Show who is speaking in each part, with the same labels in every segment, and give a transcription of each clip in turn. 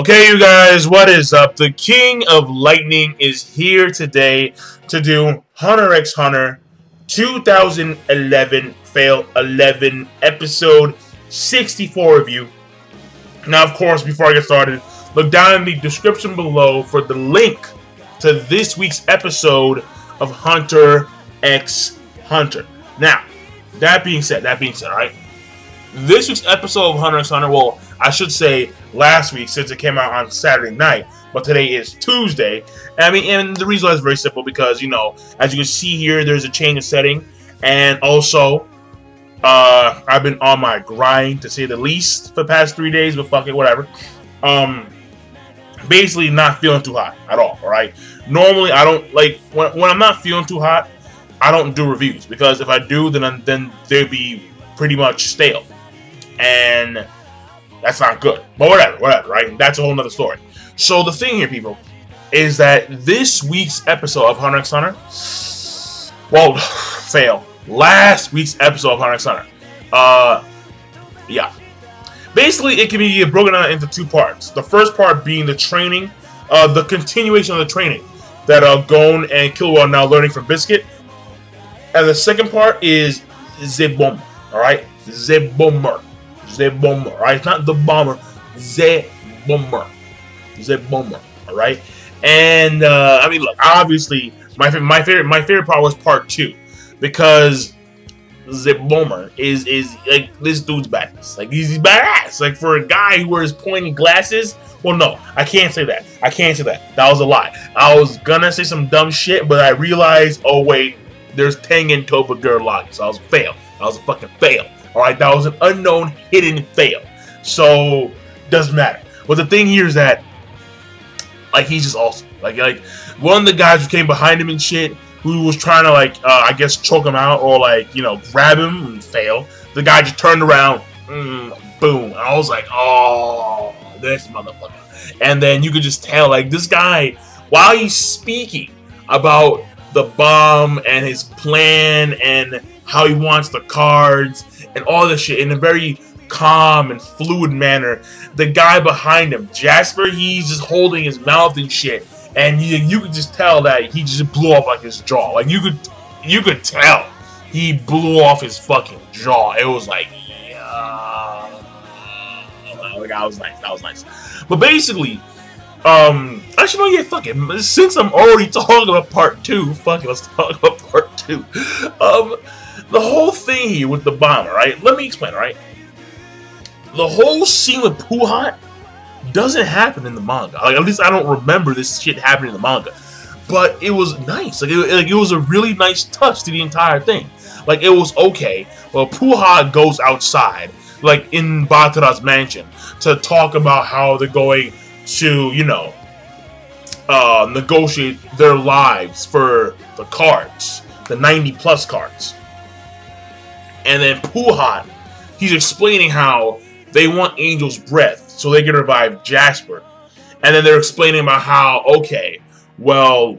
Speaker 1: Okay, you guys, what is up? The King of Lightning is here today to do Hunter x Hunter 2011 Fail 11 episode 64 review. Now, of course, before I get started, look down in the description below for the link to this week's episode of Hunter x Hunter. Now, that being said, alright? This week's episode of Hunter x Hunter, well, I should say last week since it came out on Saturday night, but today is Tuesday. And the reason why is very simple because, you know, as you can see here, there's a change of setting, and also, I've been on my grind to say the least for the past 3 days, but fuck it, whatever. Basically not feeling too hot at all, alright? Normally, I don't, like, when I'm not feeling too hot, I don't do reviews, because if I do, then they'd be pretty much stale. And that's not good. But whatever, right? That's a whole nother story. So the thing here, people, is that this week's episode of Hunter x Hunter, well, fail. Last week's episode of Hunter x Hunter, yeah. Basically, it can be broken down into two parts. The first part being the training, the continuation of the training that Gon and Killua are now learning from Biscuit. And the second part is the bomber, alright? The bomber. The bomber, right? It's not the bomber, the bomber. The bomber, alright? And, I mean, look, obviously, my favorite part was part 2. Because the bomber is like, this dude's badass. Like, he's badass. Like, for a guy who wears pointy glasses, well, no, I can't say that. That was a lie. I was gonna say some dumb shit, but I realized, oh, wait, there's Tengen Toppa Gurlagi, so I was a fail. I was a fucking fail. Alright, that was an unknown hidden fail. So, doesn't matter. But the thing here is that, like, he's just awesome. Like one of the guys who came behind him and shit, who was trying to, like, I guess choke him out or, like, you know, grab him and fail. The guy just turned around, boom. And I was like, oh, this motherfucker. And then you could just tell, like, this guy, while he's speaking about the bomb and his plan and how he wants the cards and all this shit in a very calm and fluid manner, the guy behind him, Jasper, he's just holding his mouth and shit, and you could just tell that he just blew off like his jaw. Like you could tell he blew off his fucking jaw. It was like, yeah, that was nice. But basically, actually, no, yeah, fuck it. Since I'm already talking about part 2, fuck it, let's talk about part 2. The whole thing here with the bomber, right? Let me explain, right? The whole scene with Puhat doesn't happen in the manga. Like, at least I don't remember this shit happening in the manga. But it was nice. Like, it was a really nice touch to the entire thing. Like, it was okay. Well, Puhat goes outside, like, in Batara's mansion, to talk about how they're going to, you know, negotiate their lives for the cards. The 90+ cards. And then Puhat, he's explaining how they want Angel's breath so they can revive Jasper. And then they're explaining about how, okay, well,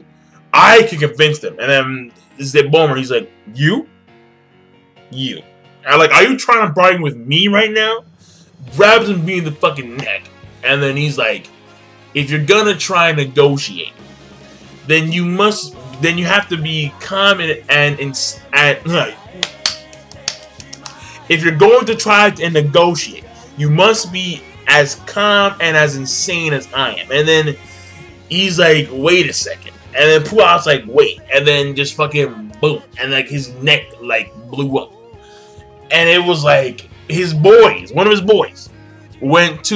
Speaker 1: I can convince them. And then the bomber, he's like, you? And like, are you trying to bargain with me right now? Grabs him in the fucking neck. And then he's like, if you're gonna try and negotiate, then you have to be calm if you're going to try and negotiate, you must be as calm and as insane as I am. And then he's like, wait a second. And then Puat's like, wait. And then just fucking boom. And like his neck like blew up. And it was like his boys, one of his boys, went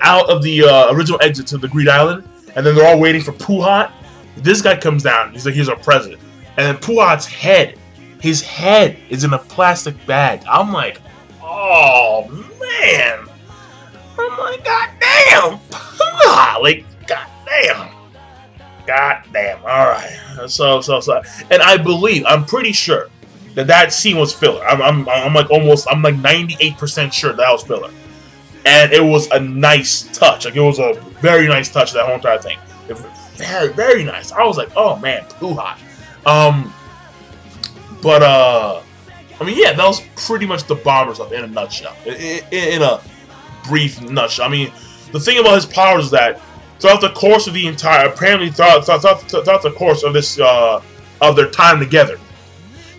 Speaker 1: out of the original exit to the Greed Island. And then they're all waiting for Puhat. This guy comes down. He's like, here's our president. And then Puhat's head, his head is in a plastic bag. I'm like, oh, man. I'm like, goddamn. Like, goddamn. All right. So. And I'm pretty sure that scene was filler. I'm like 98% sure that was filler. And it was a nice touch. Like, it was a very nice touch, that whole entire thing. It was very, very nice. I was like, oh, man, Puhat. But, I mean, yeah, that was pretty much the bomber stuff in a nutshell. In a brief nutshell. I mean, the thing about his powers is that throughout the course of the entire, apparently throughout the course of this of their time together,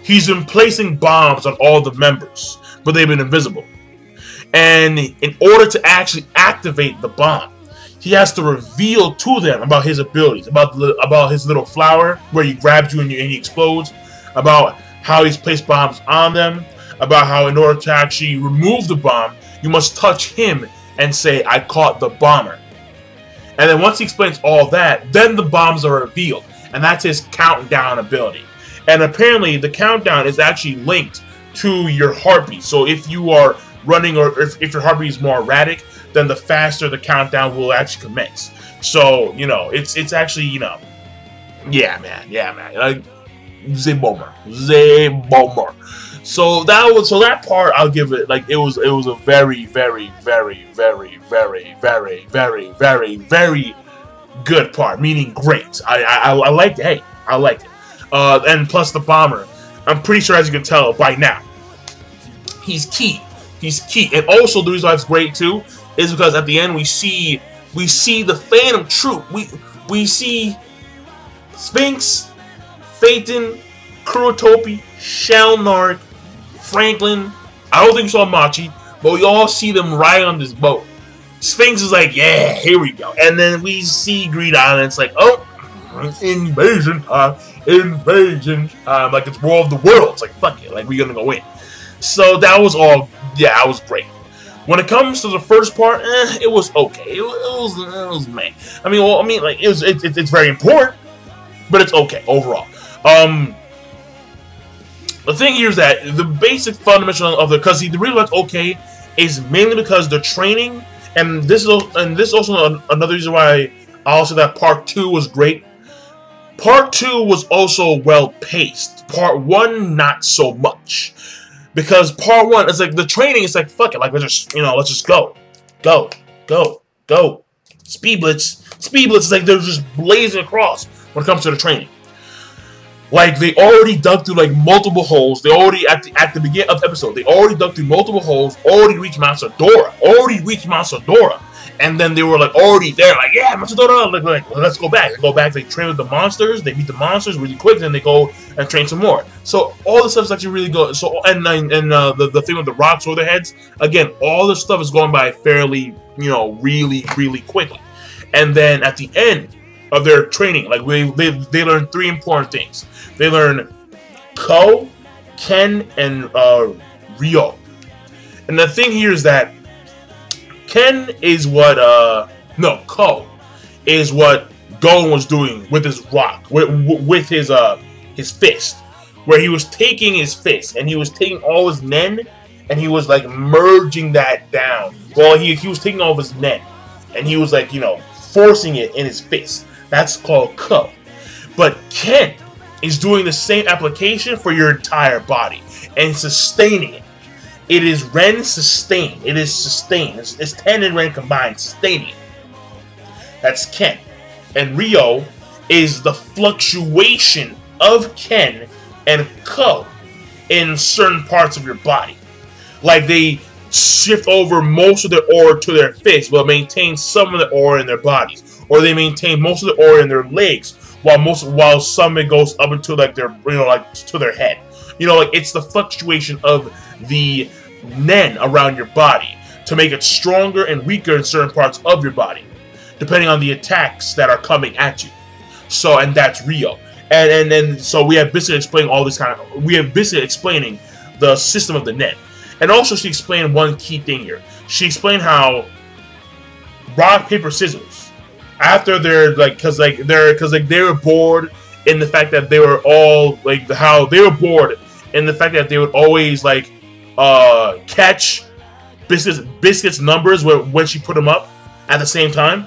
Speaker 1: he's been placing bombs on all the members, but they've been invisible. And in order to actually activate the bomb, he has to reveal to them about his abilities, about his little flower where he grabs you and he explodes, about how he's placed bombs on them, about how in order to actually remove the bomb, you must touch him and say, "I caught the bomber." And then once he explains all that, then the bombs are revealed. And that's his countdown ability. And apparently the countdown is actually linked to your heartbeat. So if you are running, or if your heartbeat is more erratic, then the faster the countdown will actually commence. So, you know, it's actually, you know, yeah, man. Like, the bomber. So that part, I'll give it, like, it was a very, very, very, very, very, very, very, very, very good part, meaning great. I liked it. Hey, I liked it. And plus the bomber, I'm pretty sure, as you can tell by now, he's key. He's key. And also the reason why it's great too is because at the end we see the Phantom Troop. We see Sphinx, Phaeton, Kurotopi, Shalnark, Franklin. I don't think we saw Machi, but we all see them ride on this boat. Sphinx is like, yeah, here we go. And then we see Greed Island. It's like, oh, invasion time, like it's War of the Worlds. Like, fuck it, like we're gonna go in. So that was all, yeah, that was great. When it comes to the first part, it was okay. It was meh. I mean, like it's very important, but it's okay overall. The thing here is that the basic fundamental of the, because the reason why it's okay is mainly because the training, and this is also another reason why I also that part 2 was great. Part 2 was also well paced. Part 1 not so much, because part 1 is like the training is like fuck it, like let's just go. Speed blitz is like they're just blazing across when it comes to the training. Like, they already dug through, like, multiple holes. They already, at the beginning of the episode, they already dug through multiple holes, already reached Mount Sodora. And then they were, like, already there, like, yeah, Mount Sodora, like let's go back. They go back, they train with the monsters, they beat the monsters really quick, then they go and train some more. So, all the stuff's actually really good. So, and the thing with the rocks over their heads, again, all this stuff is going by fairly, you know, really, really quickly. And then, at the end of their training, like, they learn 3 important things. They learn Ko, Ken, and Ryo. And the thing here is that Ken is what Ko is what Gon was doing with his rock, with his fist, where he was taking his fist and he was taking all his Nen and he was like merging that down. Well, he was taking all of his Nen and he was like, you know, forcing it in his fist. That's called Ko. But Ken is doing the same application for your entire body and sustaining it. It is Ren sustain. It is sustain. It's Ten and Ren combined, sustaining it. That's Ken. And Ryo is the fluctuation of Ken and Ko in certain parts of your body. Like, they shift over most of their aura to their fists, but maintain some of the aura in their bodies. Or they maintain most of the aura in their legs, while some it goes up into like their, you know, like to their head. You know, like it's the fluctuation of the Nen around your body to make it stronger and weaker in certain parts of your body, depending on the attacks that are coming at you. So, and that's Ryo. And then so we have basically explaining all this explaining the system of the Nen. And also she explained one key thing here. She explained how rock, paper, scissors, after they're like, because they were bored in the fact that they were all like, how they were bored in the fact that they would always like catch Biscuit's numbers when she put them up at the same time.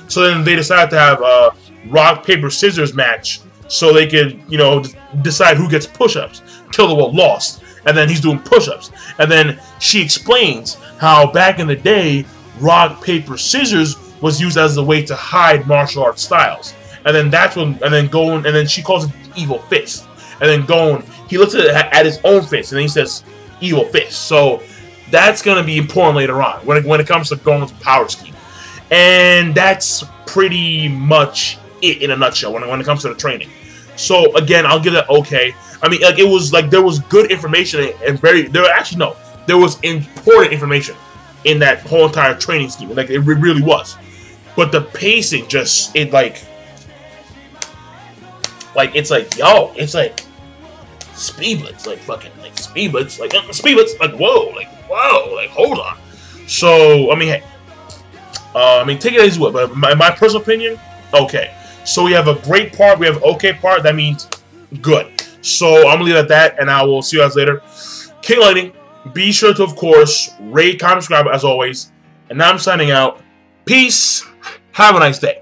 Speaker 1: So then they decided to have a rock, paper, scissors match so they could, you know, decide who gets push-ups. Killua lost, and then he's doing push-ups. And then she explains how back in the day, rock, paper, scissors was used as a way to hide martial arts styles. And then that's when, and then Gon, and then she calls it evil fist. And then Gon, he looks at his own fist, and then he says evil fist. So that's going to be important later on when it comes to Gon's power scheme. And that's pretty much it in a nutshell when it comes to the training. So again, I'll give that okay. I mean, like it was like there was good information and there was important information in that whole entire training scheme. Like it really was. But the pacing just it's like it's like speed blitz, like fucking like speed blitz, like whoa, like hold on. So I mean, hey, take it as you will, but my personal opinion, okay. So we have a great part, we have an okay part. That means good. So I'm gonna leave it at that, and I will see you guys later. King Lightning, be sure to of course rate, comment, subscribe as always, and now I'm signing out. Peace. Have a nice day.